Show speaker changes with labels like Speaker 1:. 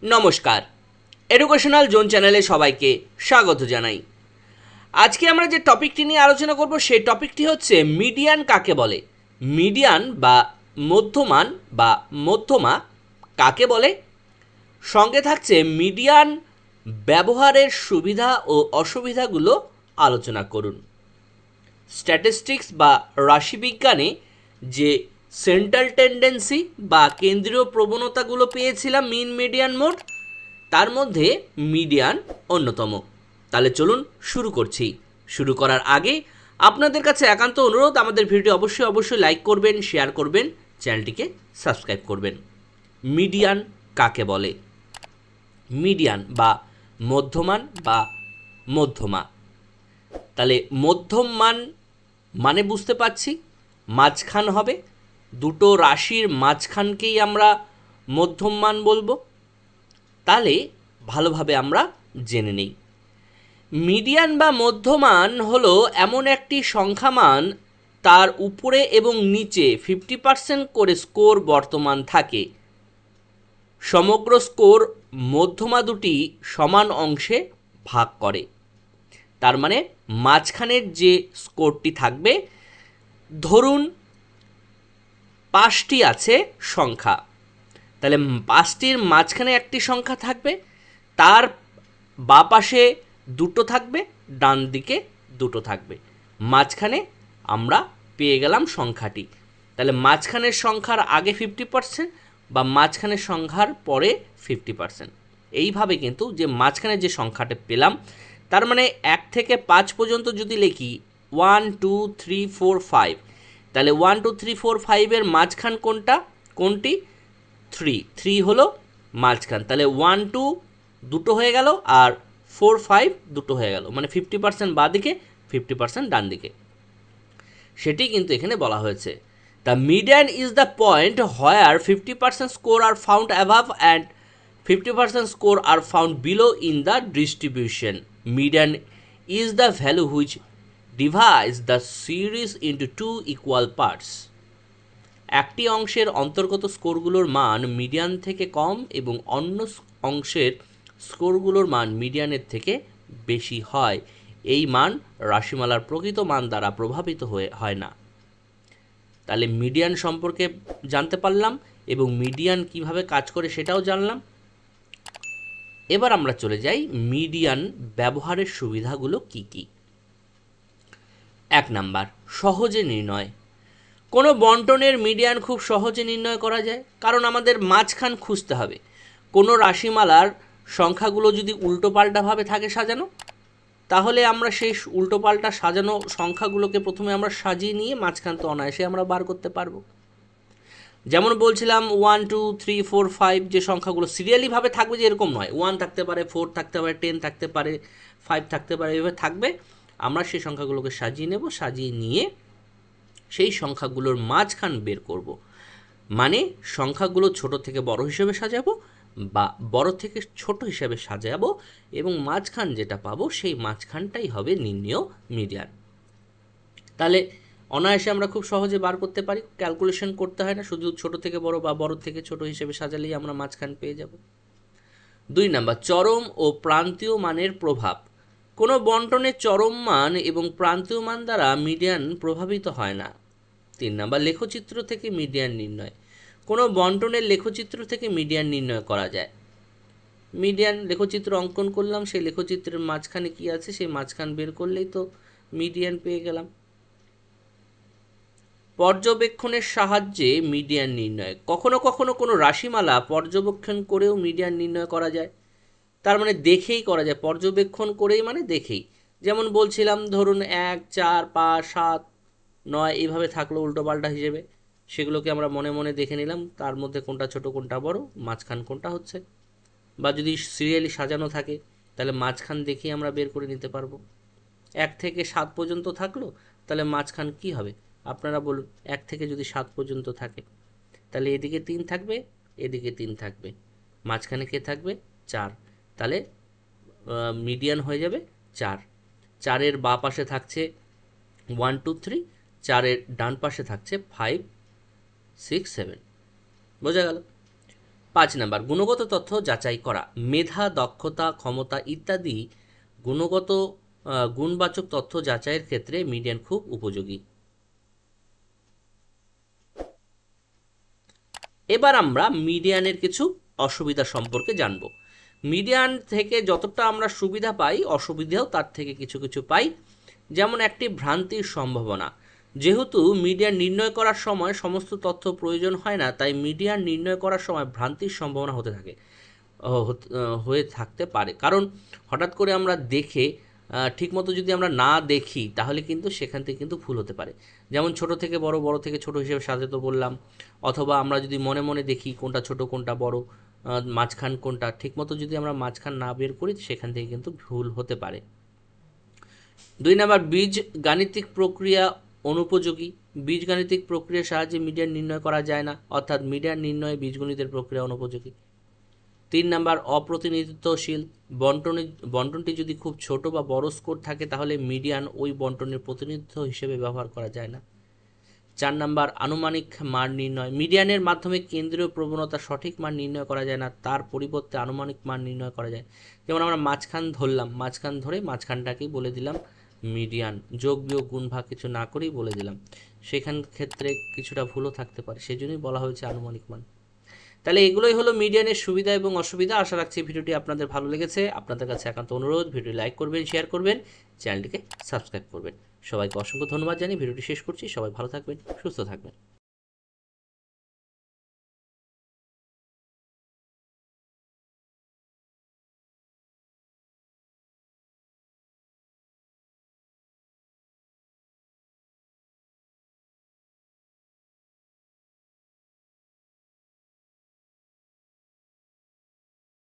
Speaker 1: নমস্কার, educational zone চ্যানেলে সবাইকে স্বাগত জানাই। আজকে আমরা যে টপিকটি নিয়ে আলোচনা করব সেই টপিকটি হচ্ছে মিডিয়ান কাকে বলে। মিডিয়ান বা মধ্যমান বা মধ্যমা কাকে বলে, সঙ্গে থাকছে মিডিয়ান ব্যবহারের সুবিধা ও অসুবিধাগুলো আলোচনা করুন। স্ট্যাটিস্টিক্স বা রাশিবিজ্ঞানে যে সেন্ট্রাল টেন্ডেন্সি বা কেন্দ্রীয় প্রবণতাগুলো পেয়েছিলাম মিন মিডিয়ান মোড, তার মধ্যে মিডিয়ান অন্যতম। তাহলে চলুন শুরু করছি। শুরু করার আগে আপনাদের কাছে একান্ত অনুরোধ, আমাদের ভিডিও অবশ্যই লাইক করবেন, শেয়ার করবেন, চ্যানেলটিকে সাবস্ক্রাইব করবেন। মিডিয়ান কাকে বলে? মিডিয়ান বা মধ্যমান বা মধ্যমা। তাহলে মধ্যম মান মানে বুঝতে পারছি মাঝখান হবে, দুটো রাশির মাঝখানকেই আমরা মধ্যম মান বলবো। তাহলে ভালোভাবে আমরা জেনে নিই। মিডিয়ান বা মধ্যমান হলো এমন একটি সংখ্যামান তার উপরে এবং নিচে 50% করে স্কোর বর্তমান থাকে। সমগ্র স্কোর মধ্যমা দুটি সমান অংশে ভাগ করে। তার মানে মাঝখানের যে স্কোরটি থাকবে, ধরুন 5টি আছে সংখ্যা, তাহলে 5টির মাঝখানে একটি সংখ্যা থাকবে, তার বাঁ পাশে দুটো থাকবে, ডান দিকে দুটো থাকবে, মাঝখানে আমরা পেয়ে গেলাম সংখ্যাটি। তাহলে মাঝখানের সংখ্যার আগে 50% বা মাঝখানের সংখ্যার পরে 50%। এইভাবে কিন্তু যে মাঝখানে যে সংখ্যাটা পেলাম, তার মানে 1 থেকে 5 পর্যন্ত যদি লিখি 1 2 3 4 5, তাহলে 1 2 3 4 5 এর মাঝখান কোনটি? 3 হলো মাঝখান। তাহলে 1 2 দুটো হয়ে গেল আর 4 5 দুটো হয়ে গেল, মানে 50% বাঁ দিকে 50% ডান দিকে। সেটি কিন্তু এখানে বলা হয়েছে। The median is the point where 50% score are found above and 50% score are found below in the distribution. Median is the value which divides the series into two equal parts. একটি অংশের অন্তর্গত স্কোরগুলোর মান মিডিয়ান থেকে কম এবং অন্য অংশের স্কোরগুলোর মান মিডিয়ানের থেকে বেশি হয়। এই মান রাশিমালার প্রকৃত মান দ্বারা প্রভাবিত হয় না। তাহলে মিডিয়ান সম্পর্কে জানতে পারলাম এবং মিডিয়ান কিভাবে কাজ করে সেটাও জানলাম। এবার আমরা চলে যাই মিডিয়ান ব্যবহারের সুবিধাগুলো কি কি। 1 নাম্বার, সহজে নির্ণয়। কোনো বন্টনের মিডিয়ান খুব সহজে নির্ণয় করা যায়, কারণ আমাদের মাঝখান খুঁজতে হবে। কোনো রাশিমালার সংখ্যাগুলো যদি উল্টোপাল্টাভাবে থাকে সাজানো, তাহলে আমরা সেই উল্টোপাল্টা সাজানো সংখ্যাগুলোকে প্রথমে আমরা সাজিয়ে নিয়ে মাঝখান তো অনায়াসে আমরা বার করতে পারবো। যেমন বলছিলাম 1 2 3 4 5 যে সংখ্যাগুলো সিরিয়ালিভাবে থাকবে, যে এরকম নয় 1 থাকতে পারে, 4 থাকতে পারে, 10 থাকতে পারে, 5 থাকতে পারে, এভাবে থাকবে। আমরা সেই সংখ্যাগুলোকে সাজিয়ে নেব, সাজিয়ে নিয়ে সেই সংখ্যাগুলোর মাঝখান বের করব। মানে সংখ্যাগুলো ছোট থেকে বড় হিসেবে সাজাবো বা বড় থেকে ছোট হিসেবে সাজাবো এবং মাঝখান যেটা পাবো সেই মাঝখানটাই হবে নির্ণেয় মিডিয়ান। তাহলে অনায়াসে আমরা খুব সহজে বার করতে পারি, ক্যালকুলেশন করতে হয় না, শুধু ছোট থেকে বড় বা বড় থেকে ছোট হিসেবে সাজালেই আমরা মাঝখান পেয়ে যাব। 2 নাম্বার, চরম ও প্রান্তীয় মানের প্রভাব। কোনো বন্টনের চরম মান এবং প্রান্তীয় মান দ্বারা মিডিয়ান প্রভাবিত হয় না। 3 নাম্বার, লেখচিত্র থেকে মিডিয়ান নির্ণয়। কোনো বন্টনের লেখচিত্র থেকে মিডিয়ান নির্ণয় করা যায়। মিডিয়ান লেখচিত্র অঙ্কন করলাম, সেই লেখচিত্রের মাঝখানে কি আছে সেই মাঝখান বের করলেই তো মিডিয়ান পেয়ে গেলাম। পর্যবেক্ষণের সাহায্যে মিডিয়ান নির্ণয়। কখনো কখনো কোনো রাশিমালা পর্যবেক্ষণ করেও মিডিয়ান নির্ণয় করা যায়। তার মানে দেখেই করা যায়, পর্যবেক্ষণ করেই মানে দেখেই। যেমন বলছিলাম ধরুন 1 4 5 7 9 এইভাবে থাকলো উল্টোপাল্টা হিসেবে, সেগুলোকে আমরা মনে মনে দেখে নিলাম তার মধ্যে কোনটা ছোট কোনটা বড়, মাঝখান কোনটা হচ্ছে। বা যদি সিরিয়ালি সাজানো থাকে তাহলে মাঝখান দেখেই আমরা বের করে নিতে পারবো। 1 থেকে 7 পর্যন্ত থাকলো, তাহলে মাঝখান কি হবে আপনারা বলুন। 1 থেকে যদি 7 পর্যন্ত থাকে তাহলে এদিকে 3 থাকবে, এদিকে 3 থাকবে, মাঝখানে কে থাকবে? 4। তাহলে মিডিয়ান হয়ে যাবে 4। 4-এর বাঁ পাশে থাকছে 1 2 3, 4-এর ডান পাশে থাকছে 5 6 7। বোঝা গেল? 5 নাম্বার, গুণগত তথ্য যাচাই করা। মেধা, দক্ষতা, ক্ষমতা ইত্যাদি গুণগত গুণবাচক তথ্য যাচাইয়ের ক্ষেত্রে মিডিয়ান খুব উপযোগী। এবার আমরা মিডিয়ানের কিছু অসুবিধা সম্পর্কে জানব। মিডিয়ান থেকে যতটা আমরা সুবিধা পাই, অসুবিধাও তার থেকে কিছু কিছু পাই। যেমন একটি ভ্রান্তির সম্ভাবনা। যেহেতু মিডিয়ান নির্ণয় করার সময় সমস্ত তথ্য প্রয়োজন হয় না, তাই মিডিয়ান নির্ণয় করার সময় ভ্রান্তির সম্ভাবনা হয়ে থাকতে পারে। কারণ হঠাৎ করে আমরা দেখে ঠিকমতো যদি আমরা না দেখি, তাহলে কিন্তু সেখান থেকে কিন্তু ভুল হতে পারে। যেমন ছোট থেকে বড়, বড় থেকে ছোট হিসেবে সাজাতে বললাম, অথবা আমরা যদি মনে মনে দেখি কোনটা ছোট কোনটা বড়, মাঝখান কোনটা, ঠিকমতো যদি আমরা মাঝখান না বের করি, সেখান থেকে কিন্তু ভুল হতে পারে। 2 নাম্বার, বীজ গাণিতিক প্রক্রিয়া অনুপযোগী। বীজগাণিতিক প্রক্রিয়ার সাহায্যে মিডিয়ান নির্ণয় করা যায় না, অর্থাৎ মিডিয়ান নির্ণয়ে বীজগণিতের প্রক্রিয়া অনুপযোগী। 3 নাম্বার, অপ্রতিনিধিত্বশীল। বন্টনটি যদি খুব ছোট বা বড় স্কোর থাকে, তাহলে মিডিয়ান ওই বন্টনের প্রতিনিধিত্ব হিসেবে ব্যবহার করা যায় না। 4 নাম্বার, আনুমানিক মান নির্ণয়। মিডিয়ানের মাধ্যমে কেন্দ্রীয় প্রবণতা সঠিক মান নির্ণয় করা যায় না, তার পরিবর্তে আনুমানিক মান নির্ণয় করা যায়। যেমন আমরা মাঝখান ধরলাম, মাঝখান ধরে মাঝখানটাকেই বলে দিলাম মিডিয়ান, যোগ বিয়োগ গুণ ভাগ কিছু না করেই বলে দিলাম। সেখান ক্ষেত্রে কিছুটা ভুলও থাকতে পারে, সেজন্যই বলা হয়েছে আনুমানিক মান। তাহলে এগুলোই হলো মিডিয়ানের সুবিধা এবং অসুবিধা। আশা রাখছি ভিডিওটি আপনাদের ভালো লেগেছে। আপনাদের কাছে একান্ত অনুরোধ, ভিডিও লাইক করবেন, শেয়ার করবেন, চ্যানেলটিকে সাবস্ক্রাইব করবেন। সবাইকে অসংখ্য ধন্যবাদ জানিয়ে ভিডিওটি শেষ করছি। সবাই ভালো থাকবেন, সুস্থ থাকবেন।